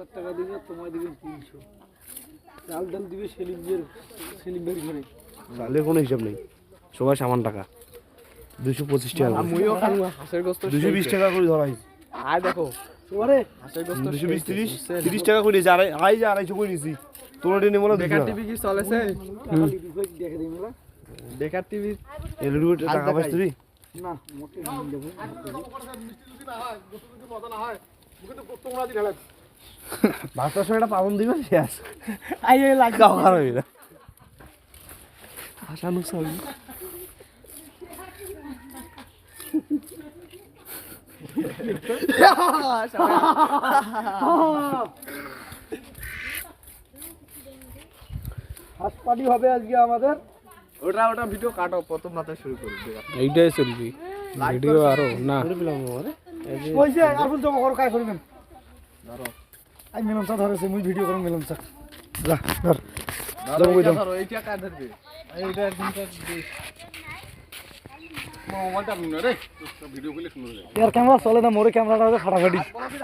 1000 টাকা দিবে, তোমায় দিবেন 300। চাল ডাল দিবে সেলিম ভাই ঘরে। চালের কোনো হিসাব নেই, সবাই সামান টাকা 225 টাকা। আমিও খাবো হাঁসের গোশত 220 টাকা করে ধরাই। আর দেখো তোমারে হাঁসের গোশত 220 30 টাকা করে যা আই যা 250 করে নিছি। তোর এটা নেই বলা বেকার টিভি কি চলেছে? দেখে দিই মেলা। বেকার টিভি এলডি টাকা পাইছ তুই? না মোটে নিয়ে দেবো। ভাতটার সঙ্গে একটা পাবন দিবেন শেষ। আই এই লাগা খারাপ হই না। আশানু সবই হাঁস পার্টি হবে আজকে আমাদের। ওটা ভিডিও কাটো, প্রথম রাতে শুরু করি। এইটাই চলবি ভিডিও আরো না কইছে আপন জমা করো কাই করবেন। ধরো আই মেলন চা ধরেছে, মুই ভিডিও করব মেলন চা। যা ধর জমা কই দাও। ধরো এইটা কাট ধরবে। এইটা দিনটা দিস। মোবাইলটা নিন রে, ভিডিও করলে শুনুন রে। ইয়ার ক্যামেরা চলে না, মোরে ক্যামেরাটা আছে ফাটাফাটি।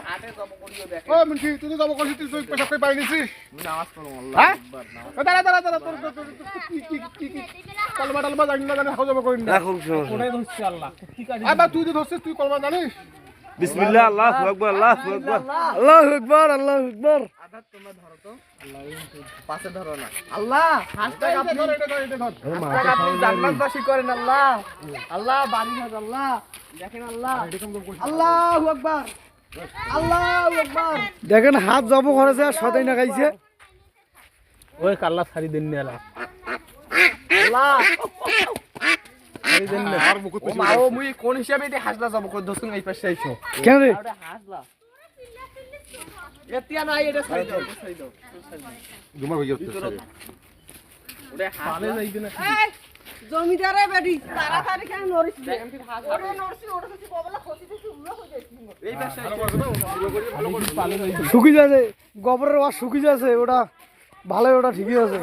হাটে যাব করিও দেখ। ও মুন্সি তুই তো যাব করছিস, তুই পয়সা কই পাই নিছিস? নামাজ পড়ো আল্লাহ হ্যাঁ? আকবার নামাজ। দাঁড়া তোর কি কলমা জানি না জানি হাও যাব করিন না। এখন ওটাই ধরছি আল্লাহ। কি কাজ? আবার তুই তো ধরছিস, তুই কলমা জানিস? বিসমিল্লাহ আল্লাহু আকবার আল্লাহু আকবার আল্লাহু আকবার আল্লাহু আকবার। আদা তোমরা ধরো তো। আল্লাহ পাশে ধরো না। আল্লাহ হাসটা আপনি ধর এটা ধর। হাসটা আপনি জান্নাতবাসী করেন আল্লাহ। আল্লাহ বাড়ি হাজ আল্লাহ। দেখেন আল্লাহ। আল্লাহু আকবার। আল্লাহু আকবার। দেখেন হাত জব করেছে আর সদাই না খাইছে। ওই কাল্লা ছাড়ি দেন নিলা আল্লাহ ছাড়ি দেন না আর মুকুট ও মা ও মুই কোন হিসাবে এতে হাসলা যাব কই দোস্ত এই পাশে আইছো। কেন রে? ওটা হাসলা। এতিয়া নাই এটা ছাই দাও, ছাই দাও। ঘুমা হই যাচ্ছে। ওটা হাসলে যাইবে না। জমিদারে বেডি তাড়াতাড়ি কেন নরিস রে? এমপি হাস ওরে নরসি ওটা কিছু ববলা খসি দিছি উড়ো হয়ে যাইছি। এই পাশে আইছো। শুকি যাচ্ছে, গোবরের ওয়াশ শুকি যাচ্ছে, ওটা ভালো, ওটা ঠিকই আছে।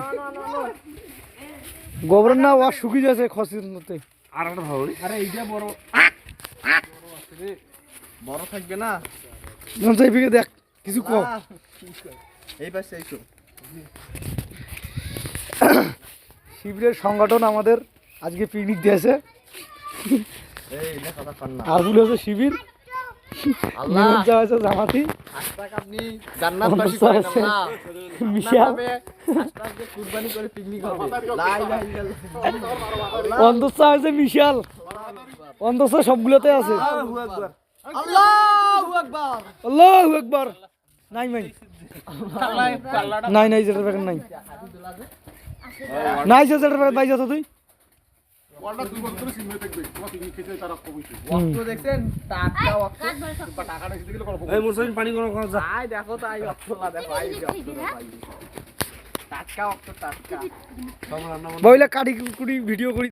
গোবরের না ওয়াশ শুকি যাচ্ছে খসির মধ্যে। আর একটা ভালো আরে এইটা বড় বড় থাকবে না। নমসাই ফিকে দেখ কিছু কম। এই পাশে আইছো। শিবিরের সংগঠন আমাদের আজকে পিকনিক দিয়েছে। এই না কথা কর না। আর গুলো হচ্ছে শিবির, আল্লাহ মেলন চা হচ্ছে জামাতি, হাসটাক আপনি জান্নাতবাসী করেন আল্লাহ। মিশাল, হাসটাক যে কুরবানি করে পিকনিক হবে। লা ইলাহা ইল্লাল্লাহ। অন্ধচা হচ্ছে মিশাল, অন্ধচা সবগুলোতে আছে। আল্লাহু আকবার। আল্লাহু আকবার। আল্লাহু আকবার। নাই নাই নাই যেটার প্যাকেট নাই, নাই যেটার প্যাকেট নাই, যত তুই ওয়ালটা তুই বন্ধ করে সিমে দেখবি, তোমার পিকনিক খেতে তারা কইছে। ওয়াক্ত দেখছেন? টাকা ওয়াক্ত। টাকাটা দিতে গেলে এই মুসলিম পানি কোন কোন যা আই দেখো তো আই ওয়াক্ত না দেখো আই ওয়াক্ত ভাই। টাটকা ওয়াক্ত টাটকা। বইলা কাটি কুটি ভিডিও করি।